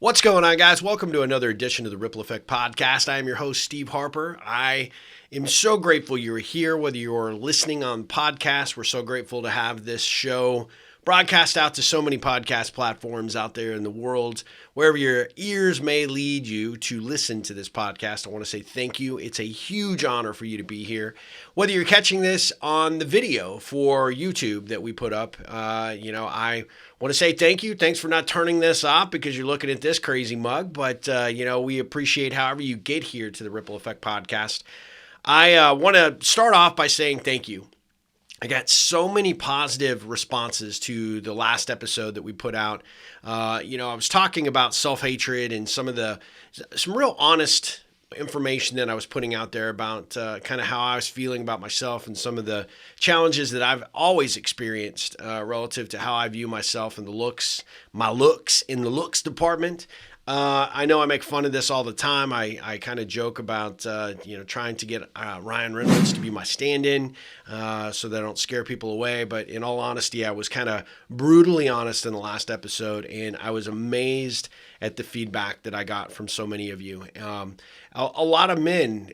What's going on, guys? Welcome to another edition of the Ripple Effect Podcast. I am your host, Steve Harper. I am so grateful you're here, whether you're listening on podcasts. We're so grateful to have this show broadcast out to so many podcast platforms out there in the world. Wherever your ears may lead you to listen to this podcast, I want to say thank you. It's a huge honor for you to be here. Whether you're catching this on the video for YouTube that we put up, I want to say thank you. Thanks for not turning this off because you're looking at this crazy mug. But, we appreciate however you get here to the Ripple Effect Podcast. I want to start off by saying thank you. I got so many positive responses to the last episode that we put out. I was talking about self-hatred and some real honest information that I was putting out there about kind of how I was feeling about myself and some of the challenges that I've always experienced relative to how I view myself and my looks in the looks department. I know I make fun of this all the time. I kind of joke about, trying to get Ryan Reynolds to be my stand-in so that I don't scare people away. But in all honesty, I was kind of brutally honest in the last episode, and I was amazed at the feedback that I got from so many of you. A lot of men,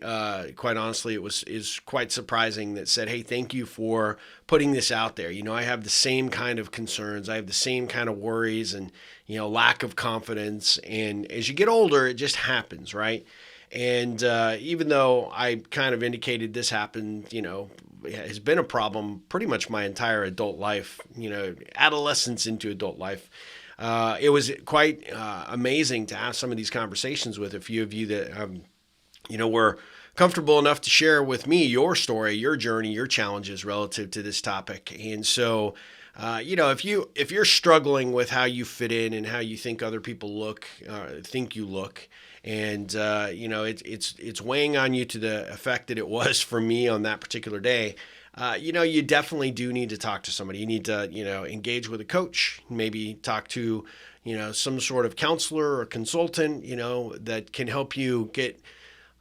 quite honestly, is quite surprising that said, hey, thank you for putting this out there. I have the same kind of concerns. I have the same kind of worries and, lack of confidence. And as you get older, it just happens, right? And even though I kind of indicated this happened, has been a problem pretty much my entire adult life, adolescence into adult life. It was quite amazing to have some of these conversations with a few of you that, were comfortable enough to share with me your story, your journey, your challenges relative to this topic. And so, if you're struggling with how you fit in and how you think other people think you look, and it's weighing on you to the effect that it was for me on that particular day. You definitely do need to talk to somebody. You need to, engage with a coach, maybe talk to, some sort of counselor or consultant, that can help you get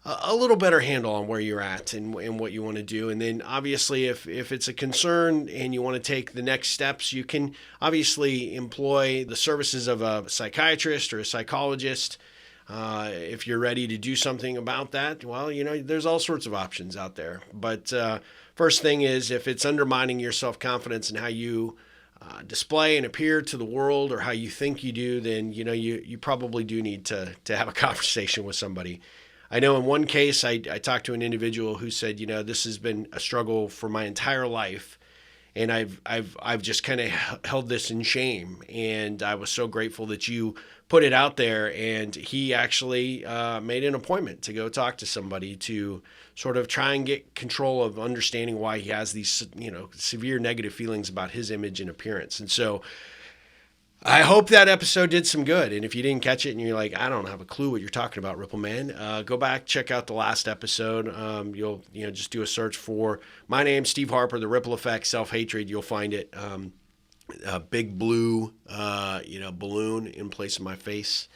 a little better handle on where you're at and what you want to do. And then obviously if it's a concern and you want to take the next steps, you can obviously employ the services of a psychiatrist or a psychologist. If you're ready to do something about that, well, there's all sorts of options out there. But first thing is, if it's undermining your self-confidence and how you display and appear to the world or how you think you do, then, you probably do need to have a conversation with somebody. I know in one case, I talked to an individual who said, this has been a struggle for my entire life. And I've just kind of held this in shame. And I was so grateful that you put it out there. And he actually made an appointment to go talk to somebody to sort of try and get control of understanding why he has these, severe negative feelings about his image and appearance. And so I hope that episode did some good. And if you didn't catch it and you're like, I don't have a clue what you're talking about, Ripple Man, go back, check out the last episode. You'll just do a search for my name, Steve Harper, the Ripple Effect, Self-Hatred. You'll find it. A big blue, balloon in place of my face,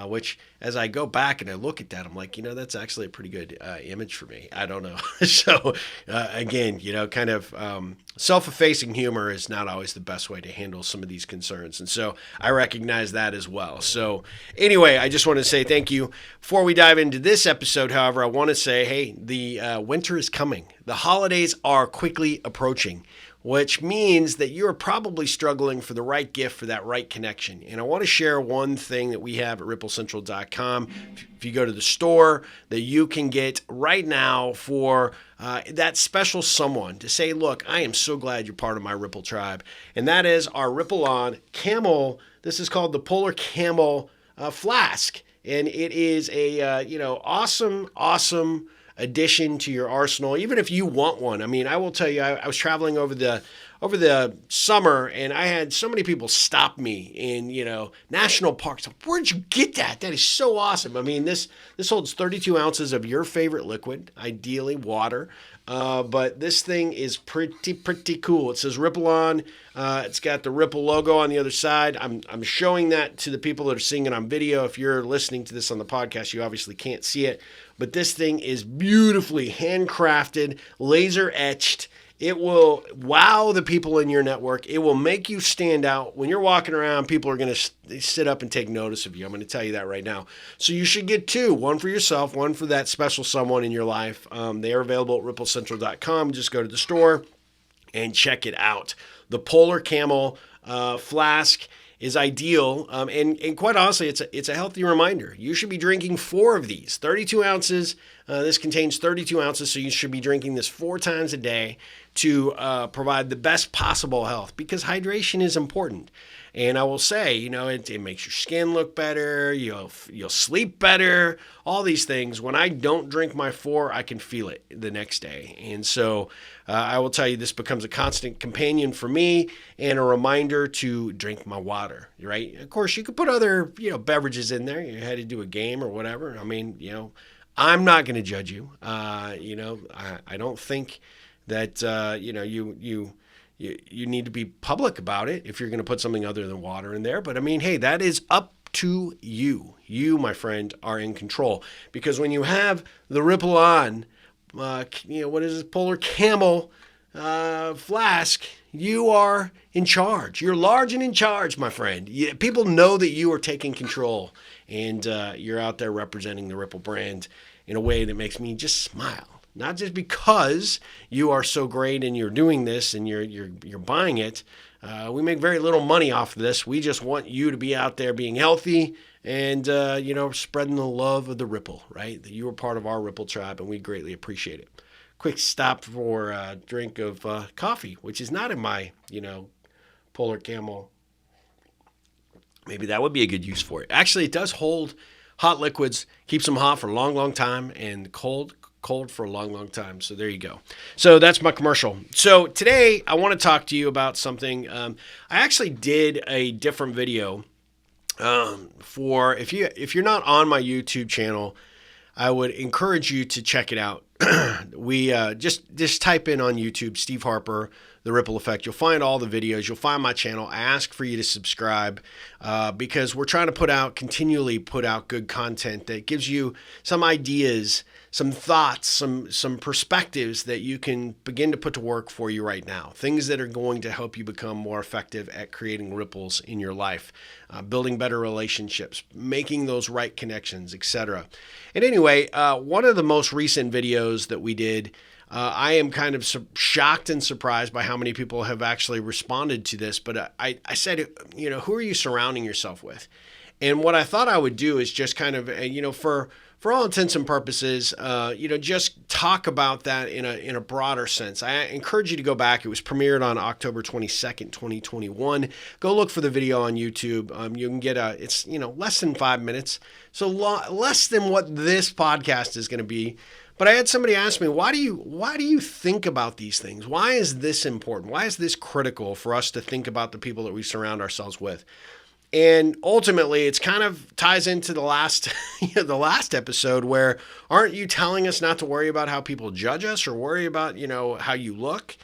which as I go back and I look at that, I'm like, that's actually a pretty good image for me. I don't know. So again, kind of self-effacing humor is not always the best way to handle some of these concerns. And so I recognize that as well. So anyway, I just want to say thank you. Before we dive into this episode, however, I want to say, hey, the winter is coming. The holidays are quickly approaching, which means that you're probably struggling for the right gift for that right connection. And I want to share one thing that we have at ripplecentral.com. If you go to the store, that you can get right now for that special someone to say, look, I am so glad you're part of my Ripple tribe. And that is our Ripple On Camel. This is called the Polar Camel Flask. And it is a, awesome addition to your arsenal, even if you want one. I mean, I will tell you, I was traveling over the summer and I had so many people stop me in, national parks. Where'd you get that? That is so awesome. I mean, this holds 32 ounces of your favorite liquid, ideally water. But this thing is pretty cool. It says Ripple On. It's got the Ripple logo on the other side. I'm showing that to the people that are seeing it on video. If you're listening to this on the podcast, you obviously can't see it. But this thing is beautifully handcrafted, laser etched It will wow the people in your network. It will make you stand out. When you're walking around, people are going to sit up and take notice of you. I'm going to tell you that right now. So you should get two, one for yourself, one for that special someone in your life. They are available at ripplecentral.com. Just go to the store and check it out. The Polar Camel Flask is ideal. And quite honestly, it's a healthy reminder. You should be drinking 4 of these, 32 ounces. This contains 32 ounces, so you should be drinking this 4 times a day to provide the best possible health, because hydration is important. And I will say, it makes your skin look better. You'll sleep better. All these things. When I don't drink my 4, I can feel it the next day. And so I will tell you, this becomes a constant companion for me and a reminder to drink my water. Right? Of course, you could put other beverages in there. You had to do a game or whatever. I mean, I'm not going to judge you. I don't think that you need to be public about it if you're going to put something other than water in there. But I mean, hey, that is up to you. You, my friend, are in control. Because when you have the Ripple On, what is it, Polar Camel Flask, you are in charge. You're large and in charge, my friend. People know that you are taking control, and you're out there representing the Ripple brand in a way that makes me just smile. Not just because you are so great and you're doing this and you're buying it. We make very little money off of this. We just want you to be out there being healthy and spreading the love of the Ripple, right? That you are part of our Ripple tribe, and we greatly appreciate it. Quick stop for a drink of coffee, which is not in my Polar Camel. Maybe that would be a good use for it. Actually, it does hold hot liquids, keeps them hot for a long, long time, and cold for a long, long time. So there you go. So that's my commercial. So today I want to talk to you about something. I actually did a different video for, if you're not on my YouTube channel, I would encourage you to check it out. We just type in on YouTube, Steve Harper, The Ripple Effect. You'll find all the videos. You'll find my channel. I ask for you to subscribe because we're trying to continually put out good content that gives you some ideas, some thoughts, some perspectives that you can begin to put to work for you right now. Things that are going to help you become more effective at creating ripples in your life, building better relationships, making those right connections, etc. And anyway, one of the most recent videos that we did, I am kind of shocked and surprised by how many people have actually responded to this. But I said, who are you surrounding yourself with? And what I thought I would do is just kind of, for all intents and purposes, just talk about that in a broader sense. I encourage you to go back. It was premiered on October 22nd, 2021. Go look for the video on YouTube. You can get it's less than 5 minutes, so less than what this podcast is going to be. But I had somebody ask me, why do you think about these things? Why is this important? Why is this critical for us to think about the people that we surround ourselves with? And ultimately, it's kind of ties into the last episode where, aren't you telling us not to worry about how people judge us or worry about, how you look?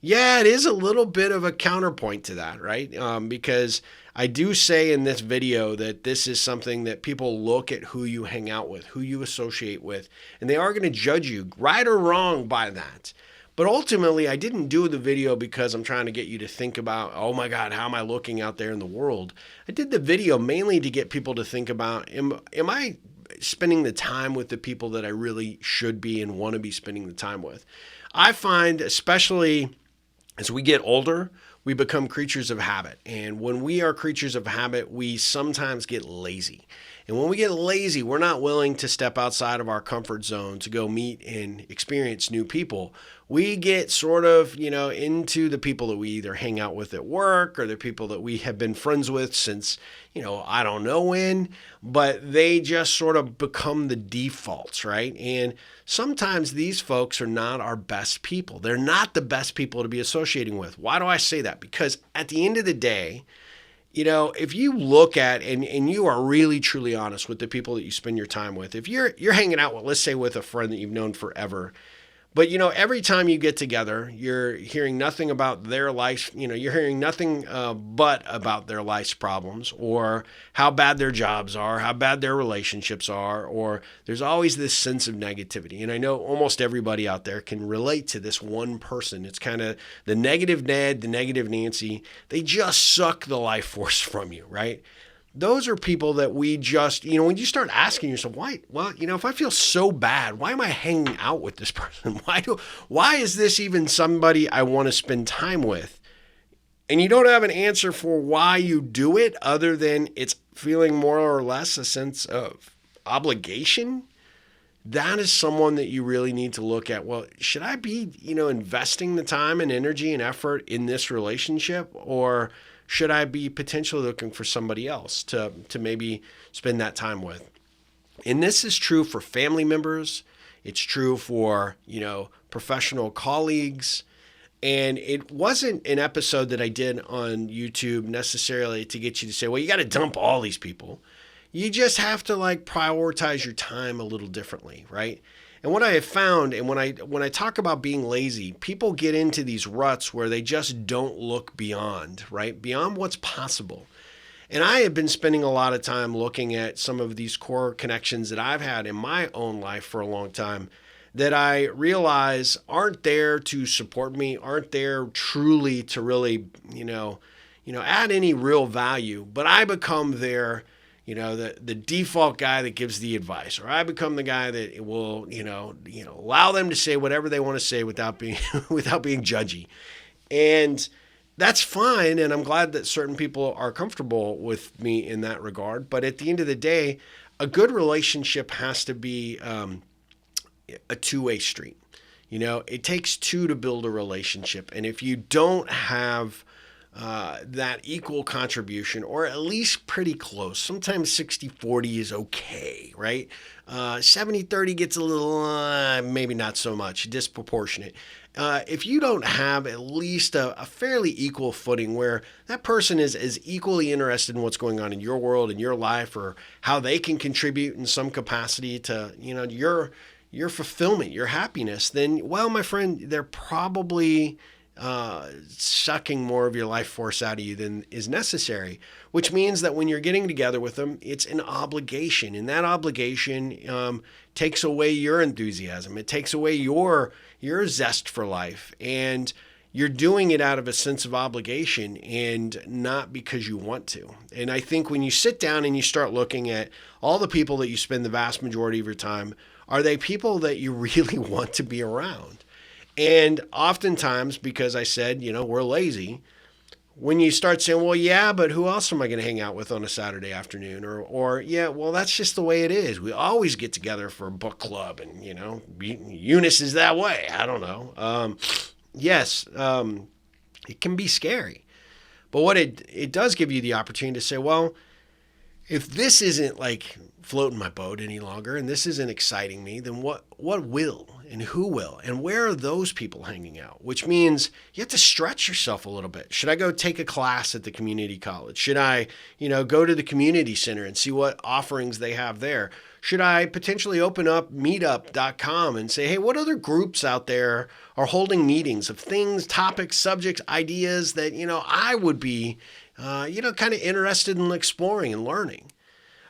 Yeah, it is a little bit of a counterpoint to that, right? Because I do say in this video that this is something that people look at who you hang out with, who you associate with, and they are going to judge you, right or wrong, by that. But ultimately, I didn't do the video because I'm trying to get you to think about, oh my God, how am I looking out there in the world? I did the video mainly to get people to think about, am I spending the time with the people that I really should be and want to be spending the time with? I find, especially as we get older, we become creatures of habit. And when we are creatures of habit, we sometimes get lazy. And when we get lazy, we're not willing to step outside of our comfort zone to go meet and experience new people. We get sort of, into the people that we either hang out with at work or the people that we have been friends with since, I don't know when, but they just sort of become the defaults, right? And sometimes these folks are not our best people. They're not the best people to be associating with. Why do I say that? Because at the end of the day, if you look at and you are really truly honest with the people that you spend your time with, if you're hanging out with, let's say, with a friend that you've known forever, But, every time you get together, you're hearing nothing about their life. You're hearing nothing but about their life's problems, or how bad their jobs are, how bad their relationships are, or there's always this sense of negativity. And I know almost everybody out there can relate to this one person. It's kind of the negative Ned, the negative Nancy. They just suck the life force from you, right? Those are people that we just, when you start asking yourself, why? Well, if I feel so bad, why am I hanging out with this person? Why is this even somebody I want to spend time with? And you don't have an answer for why you do it, other than it's feeling more or less a sense of obligation. That is someone that you really need to look at. Well, should I be, investing the time and energy and effort in this relationship, or should I be potentially looking for somebody else to maybe spend that time with? And this is true for family members. It's true for, professional colleagues. And it wasn't an episode that I did on YouTube necessarily to get you to say, well, you got to dump all these people. You just have to prioritize your time a little differently, right? And what I have found, and when I talk about being lazy, people get into these ruts where they just don't look beyond, right? Beyond what's possible. And I have been spending a lot of time looking at some of these core connections that I've had in my own life for a long time that I realize aren't there to support me, aren't there truly to really, add any real value, but I become their the default guy that gives the advice, or I become the guy that will, allow them to say whatever they want to say without being judgy. And that's fine. And I'm glad that certain people are comfortable with me in that regard. But at the end of the day, a good relationship has to be a two-way street. It takes two to build a relationship. And if you don't have that equal contribution, or at least pretty close. Sometimes 60-40 is okay, right? 70-30 gets a little, maybe not so much, disproportionate. If you don't have at least a fairly equal footing where that person is as equally interested in what's going on in your world, in your life, or how they can contribute in some capacity to, your fulfillment, your happiness, then, well, my friend, they're probably sucking more of your life force out of you than is necessary, which means that when you're getting together with them, it's an obligation. And that obligation takes away your enthusiasm. It takes away your zest for life. And you're doing it out of a sense of obligation and not because you want to. And I think when you sit down and you start looking at all the people that you spend the vast majority of your time, are they people that you really want to be around? And oftentimes, because I said, we're lazy, when you start saying, well, yeah, but who else am I going to hang out with on a Saturday afternoon? Or yeah, well, that's just the way it is. We always get together for a book club and, Eunice is that way. I don't know. Yes, it can be scary. But what it does give you the opportunity to say, well, if this isn't floating my boat any longer and this isn't exciting me, then what will, and who will, and where are those people hanging out? Which means you have to stretch yourself a little bit. Should I go take a class at the community college? Should I, go to the community center and see what offerings they have there? Should I potentially open up Meetup.com and say, hey, what other groups out there are holding meetings of things, topics, subjects, ideas that, I would be, kind of interested in exploring and learning?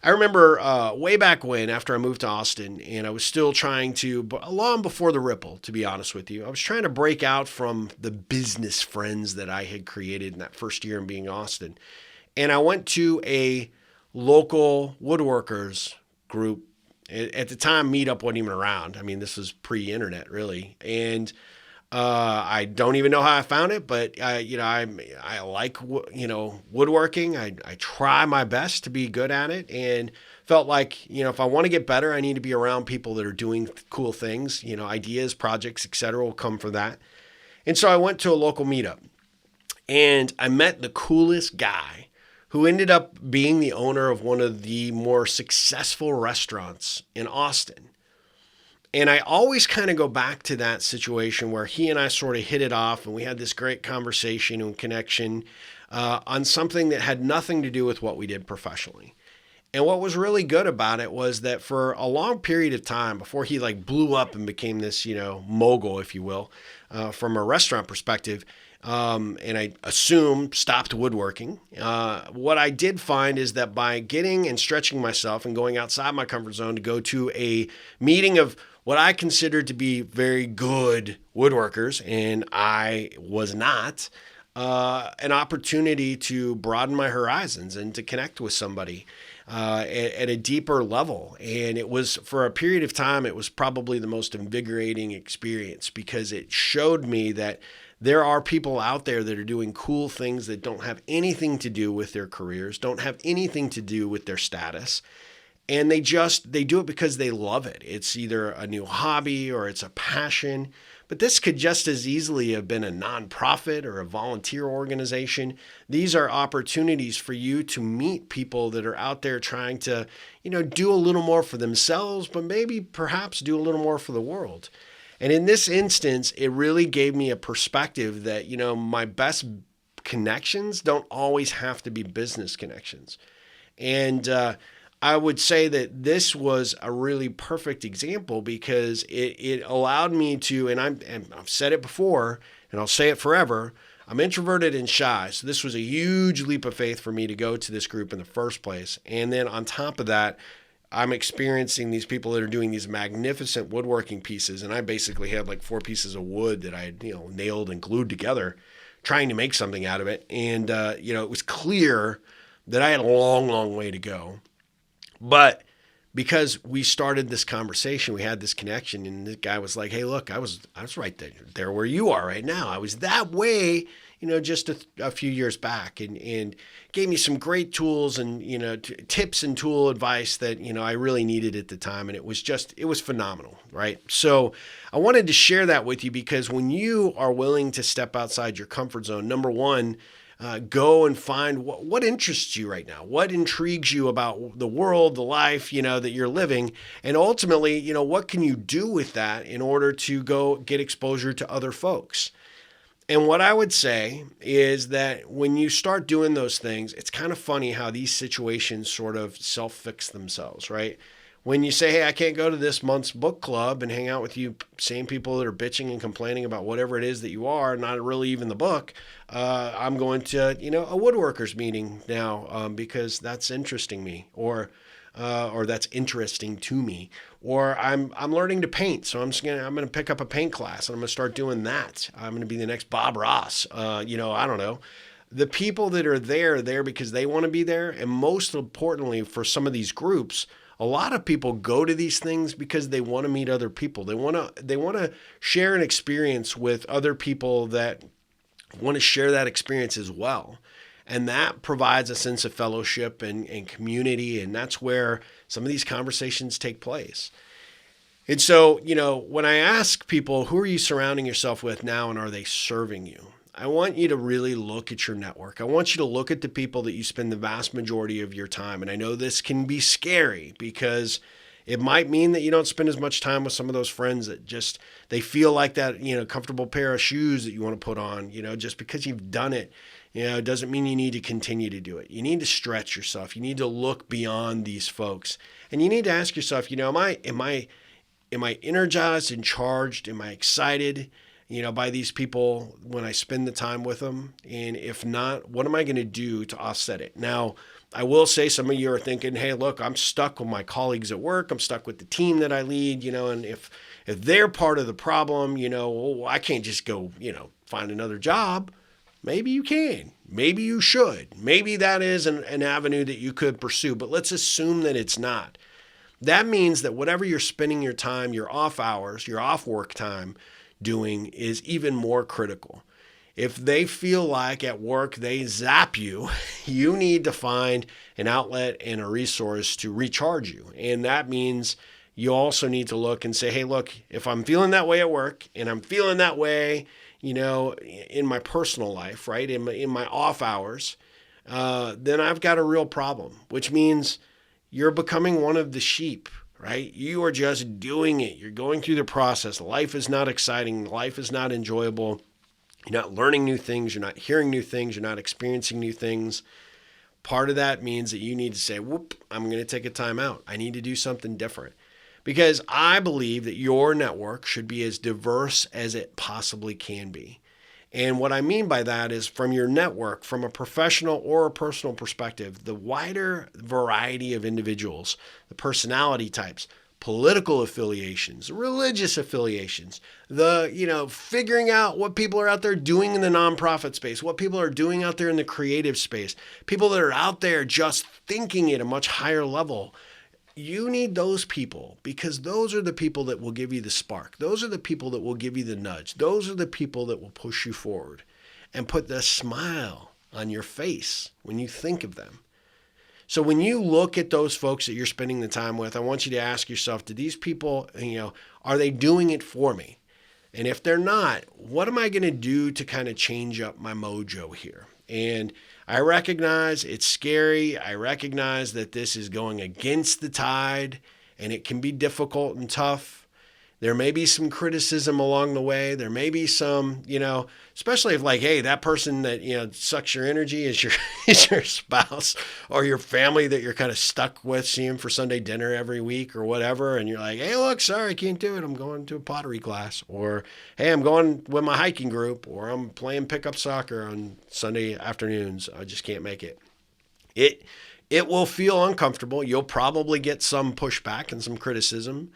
I remember way back when, after I moved to Austin, and I was still trying to, long before the Ripple, to be honest with you, I was trying to break out from the business friends that I had created in that first year in being in Austin. And I went to a local woodworkers group. At the time, Meetup wasn't even around. I mean, this was pre-internet, really. And I don't even know how I found it, but I like, woodworking. I try my best to be good at it, and felt like, if I want to get better, I need to be around people that are doing cool things, ideas, projects, etc. will come from that. And so I went to a local meetup, and I met the coolest guy who ended up being the owner of one of the more successful restaurants in Austin. And I always kind of go back to that situation where he and I sort of hit it off, and we had this great conversation and connection on something that had nothing to do with what we did professionally. And what was really good about it was that for a long period of time before he like blew up and became this, mogul, if you will, from a restaurant perspective, and I assume stopped woodworking. What I did find is that by getting and stretching myself and going outside my comfort zone to go to a meeting of what I considered to be very good woodworkers, and I was not, an opportunity to broaden my horizons and to connect with somebody at a deeper level. And it was, for a period of time, it was probably the most invigorating experience because it showed me that there are people out there that are doing cool things that don't have anything to do with their careers, don't have anything to do with their status. And they do it because they love it. It's either a new hobby or it's a passion. But this could just as easily have been a nonprofit or a volunteer organization. These are opportunities for you to meet people that are out there trying to, do a little more for themselves, but maybe perhaps do a little more for the world. And in this instance, it really gave me a perspective that, my best connections don't always have to be business connections. And I would say that this was a really perfect example because it allowed me to, and I've said it before, and I'll say it forever, I'm introverted and shy. So this was a huge leap of faith for me to go to this group in the first place. And then on top of that, I'm experiencing these people that are doing these magnificent woodworking pieces. And I basically had like 4 pieces of wood that I had, nailed and glued together, trying to make something out of it. And, it was clear that I had a long, long way to go. But because we started this conversation, we had this connection, and this guy was like, hey, look, I was right there where you are right now. I was that way, just a few years back, and gave me some great tools and, tips and tool advice that, I really needed at the time. And it was phenomenal, right? So I wanted to share that with you because when you are willing to step outside your comfort zone, number one, go and find what interests you right now, what intrigues you about the world, the life, that you're living. And ultimately, what can you do with that in order to go get exposure to other folks? And what I would say is that when you start doing those things, it's kind of funny how these situations sort of self-fix themselves, right? When you say, hey, I can't go to this month's book club and hang out with you same people that are bitching and complaining about whatever it is that you are, not really even the book, I'm going to, a woodworkers meeting now because that's interesting me, or that's interesting to me, or I'm learning to paint, so I'm gonna pick up a paint class and I'm gonna start doing that. I'm gonna be the next Bob Ross. I don't know. The people that are there because they want to be there, and most importantly, for some of these groups, a lot of people go to these things because they want to meet other people. They want to share an experience with other people that want to share that experience as well. And that provides a sense of fellowship and community. And that's where some of these conversations take place. And so, when I ask people, who are you surrounding yourself with now, and are they serving you? I want you to really look at your network. I want you to look at the people that you spend the vast majority of your time. And I know this can be scary because it might mean that you don't spend as much time with some of those friends that just, they feel like that, comfortable pair of shoes that you want to put on, just because you've done it, it doesn't mean you need to continue to do it. You need to stretch yourself. You need to look beyond these folks. And you need to ask yourself, am I energized and charged? Am I excited? By these people when I spend the time with them? And if not, what am I going to do to offset it? Now, I will say some of you are thinking, hey, look, I'm stuck with my colleagues at work. I'm stuck with the team that I lead, and if they're part of the problem, I can't just go, find another job. Maybe you can. Maybe you should. Maybe that is an avenue that you could pursue, but let's assume that it's not. That means that whatever you're spending your time, your off hours, your off work time, doing is even more critical. If they feel like at work they zap you, you need to find an outlet and a resource to recharge you. And that means you also need to look and say, hey, look, if I'm feeling that way at work and I'm feeling that way, in my personal life, right, in my off hours, then I've got a real problem, which means you're becoming one of the sheep. Right? You are just doing it. You're going through the process. Life is not exciting. Life is not enjoyable. You're not learning new things. You're not hearing new things. You're not experiencing new things. part of that means that you need to say, whoop, I'm going to take a time out. I need to do something different. Because I believe that your network should be as diverse as it possibly can be. And what I mean by that is from your network, from a professional or a personal perspective, the wider variety of individuals, the personality types, political affiliations, religious affiliations, figuring out what people are out there doing in the nonprofit space, what people are doing out there in the creative space, people that are out there just thinking at a much higher level. You need those people because those are the people that will give you the spark. Those are the people that will give you the nudge. Those are the people that will push you forward and put the smile on your face when you think of them. So when you look at those folks that you're spending the time with, I want you to ask yourself, do these people, are they doing it for me? And if they're not, what am I going to do to kind of change up my mojo here? And I recognize it's scary. I recognize that this is going against the tide and it can be difficult and tough. There may be some criticism along the way. There may be some, especially if hey, that person that, sucks your energy is your spouse or your family that you're kind of stuck with seeing for Sunday dinner every week or whatever. And you're like, hey, look, sorry, I can't do it. I'm going to a pottery class, or, hey, I'm going with my hiking group, or I'm playing pickup soccer on Sunday afternoons. I just can't make it. It will feel uncomfortable. You'll probably get some pushback and some criticism.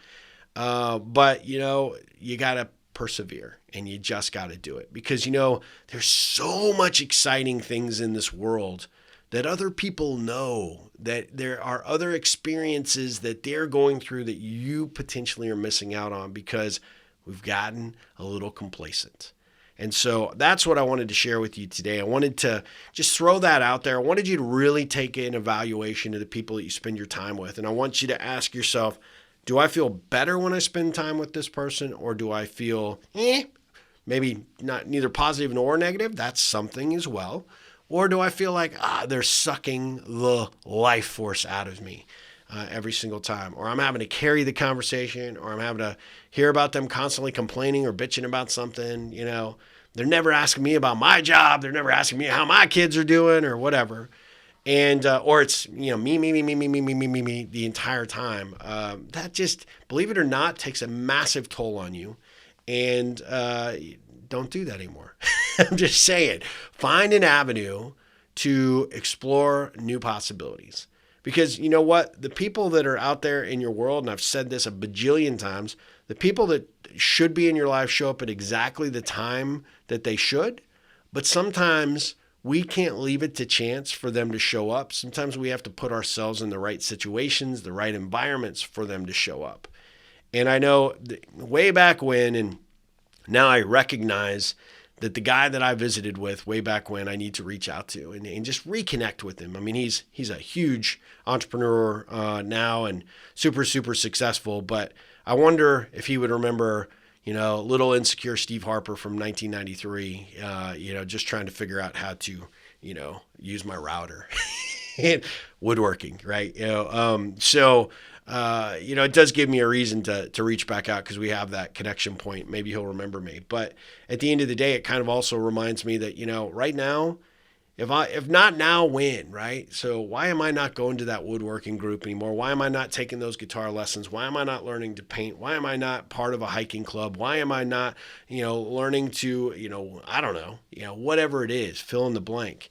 But you got to persevere and you just got to do it because, there's so much exciting things in this world that other people know, that there are other experiences that they're going through that you potentially are missing out on because we've gotten a little complacent. And so that's what I wanted to share with you today. I wanted to just throw that out there. I wanted you to really take an evaluation of the people that you spend your time with. And I want you to ask yourself, do I feel better when I spend time with this person, or do I feel maybe not neither positive nor negative? That's something as well. Or do I feel like they're sucking the life force out of me every single time, or I'm having to carry the conversation, or I'm having to hear about them constantly complaining or bitching about something. They're never asking me about my job. They're never asking me how my kids are doing or whatever. And, or it's, me the entire time. That just, believe it or not, takes a massive toll on you. And don't do that anymore. I'm just saying, find an avenue to explore new possibilities. Because you know what? The people that are out there in your world, and I've said this a bajillion times, the people that should be in your life show up at exactly the time that they should. But sometimes we can't leave it to chance for them to show up. Sometimes we have to put ourselves in the right situations, the right environments for them to show up. And I know way back when, and now I recognize that the guy that I visited with way back when, I need to reach out to and just reconnect with him. I mean, he's a huge entrepreneur now and super, super successful, but I wonder if he would remember little insecure Steve Harper from 1993, just trying to figure out how to, use my router and woodworking, right? It does give me a reason to reach back out because we have that connection point. Maybe he'll remember me. But at the end of the day, it kind of also reminds me that, right now, if not now, when, right? So why am I not going to that woodworking group anymore? Why am I not taking those guitar lessons? Why am I not learning to paint? Why am I not part of a hiking club? Why am I not, learning to, I don't know, whatever it is, fill in the blank.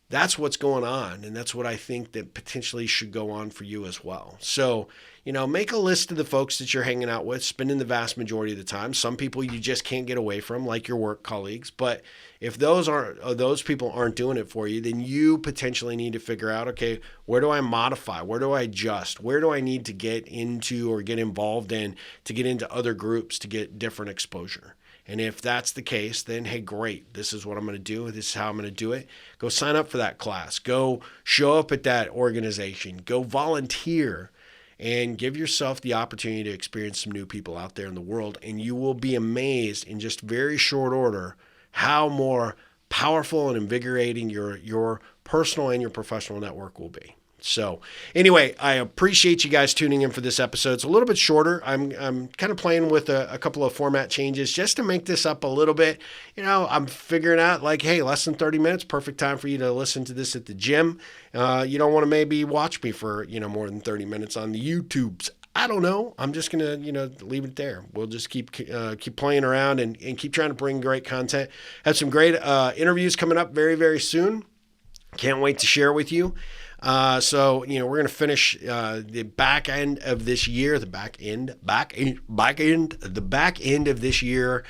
That's what's going on. And that's what I think that potentially should go on for you as well. So, make a list of the folks that you're hanging out with, spending the vast majority of the time. Some people you just can't get away from, like your work colleagues. But if those people aren't doing it for you, then you potentially need to figure out, okay, where do I modify? Where do I adjust? Where do I need to get into or get involved in to get into other groups to get different exposure? And if that's the case, then, hey, great. This is what I'm going to do. This is how I'm going to do it. Go sign up for that class. Go show up at that organization. Go volunteer and give yourself the opportunity to experience some new people out there in the world. And you will be amazed in just very short order how more powerful and invigorating your personal and your professional network will be. So anyway, I appreciate you guys tuning in for this episode. It's a little bit shorter. I'm kind of playing with a couple of format changes just to make this up a little bit. I'm figuring out hey, less than 30 minutes, perfect time for you to listen to this at the gym. You don't want to maybe watch me for, more than 30 minutes on the YouTubes. I don't know. I'm just going to, leave it there. We'll just keep playing around and keep trying to bring great content. Have some great interviews coming up very, very soon. Can't wait to share with you. So we're going to finish the back end of this year, the back end of this year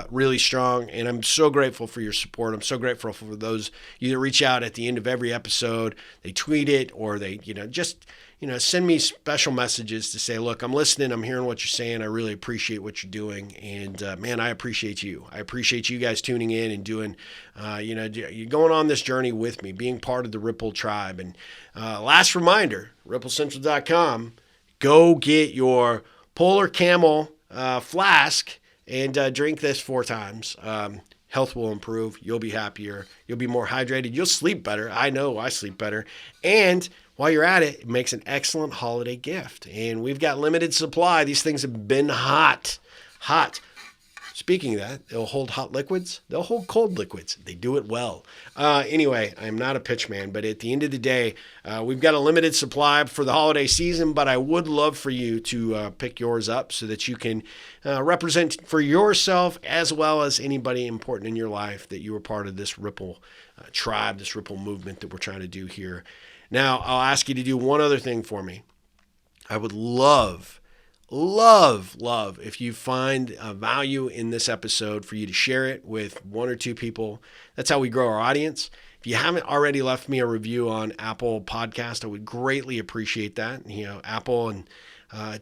really strong. And I'm so grateful for your support. I'm so grateful for those you that reach out at the end of every episode. They tweet it or they, just send me special messages to say, look, I'm listening. I'm hearing what you're saying. I really appreciate what you're doing. And man, I appreciate you. I appreciate you guys tuning in and doing, you're going on this journey with me, being part of the Ripple tribe. And last reminder, ripplecentral.com, go get your Polar Camel Flask and drink this 4 times. Health will improve. You'll be happier. You'll be more hydrated. You'll sleep better. I know I sleep better. And while you're at it, it makes an excellent holiday gift. And we've got limited supply. These things have been hot. Speaking of that, they'll hold hot liquids. They'll hold cold liquids. They do it well. Anyway, I'm not a pitch man, but at the end of the day, we've got a limited supply for the holiday season, but I would love for you to pick yours up so that you can represent for yourself as well as anybody important in your life that you were part of this Ripple tribe, this Ripple movement that we're trying to do here. Now, I'll ask you to do one other thing for me. I would love if you find value in this episode for you to share it with 1 or 2 people. That's how we grow our audience. If you haven't already left me a review on Apple Podcast, I would greatly appreciate that. Apple and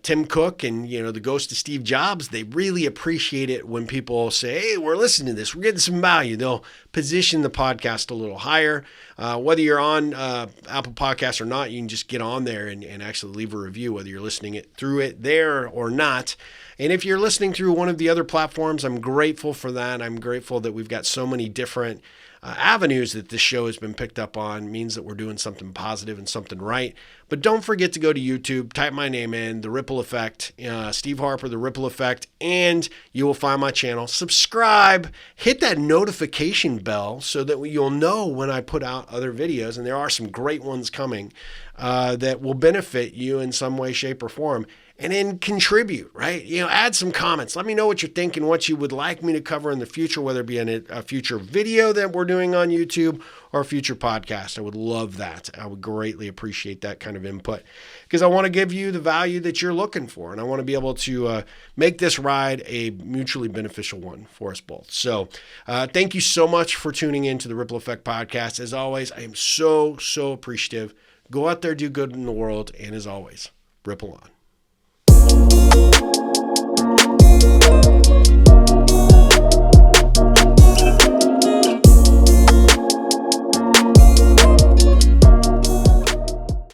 Tim Cook and, the ghost of Steve Jobs, they really appreciate it when people say, hey, we're listening to this. We're getting some value. They'll position the podcast a little higher. Whether you're on Apple Podcasts or not, you can just get on there and actually leave a review, whether you're listening through it there or not. And if you're listening through one of the other platforms, I'm grateful for that. I'm grateful that we've got so many different avenues that this show has been picked up on. It means that we're doing something positive and something right. But don't forget to go to YouTube, type my name in, The Ripple Effect, Steve Harper, The Ripple Effect, and you will find my channel. Subscribe, hit that notification bell so that you'll know when I put out other videos. And there are some great ones coming that will benefit you in some way, shape, or form. And then contribute, right? Add some comments. Let me know what you're thinking, what you would like me to cover in the future, whether it be in a future video that we're doing on YouTube or a future podcast. I would love that. I would greatly appreciate that kind of input because I want to give you the value that you're looking for. And I want to be able to make this ride a mutually beneficial one for us both. So thank you so much for tuning in to the Ripple Effect podcast. As always, I am so appreciative. Go out there, do good in the world. And as always, ripple on.